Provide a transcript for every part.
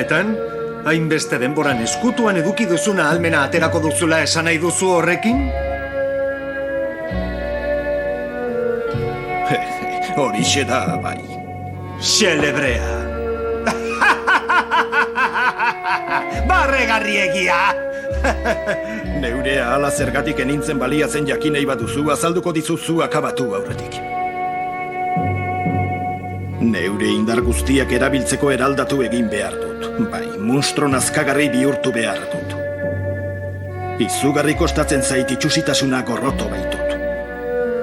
Benetan? Hainbeste denboran eskutuan eduki duzuna ahalmena aterako duzula esan nahi duzu horrekin? Horixe da, bai. Xelebrea! Barregarriegia! Neure ahala zergatik enintzen baliatzen jakinei baduzu, azalduko dizuzu akabatu aurretik. Neure indar guztiak erabiltzeko eraldatu egin behar dut. Bai, monstro nazkagarri bihurtu behar dut. Izugarri kostatzen zait itxusitasuna gorroto baitut.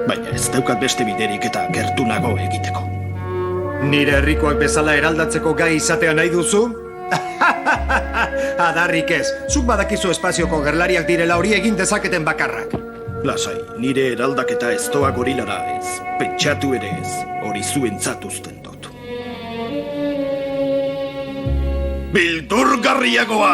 Baina ez daukat beste biderik eta gertu nago egiteko. Nire herrikoak bezala eraldatzeko gai izatea nahi duzu? Adarrik ez, zuk badakizu espazioko gerlariak direla hori egin dezaketen bakarrak. Lasai, nire eraldaketa ez doa gorilara ez, pentsatu ere ez, hori zuentzat uzten dut. Bildurgarriagoa!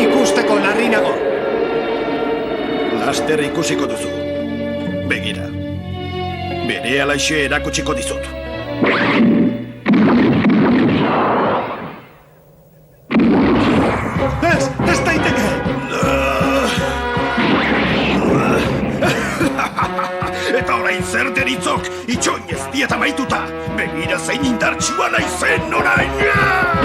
Ikusteko larri nago! Laster ikusiko duzu. Begira. Bere alaixe erakutsiko dizut. Ez daiteke! Eta orain zer deritzok, itxoin ez dieta maituta. Begira zein indartsua naizen orain!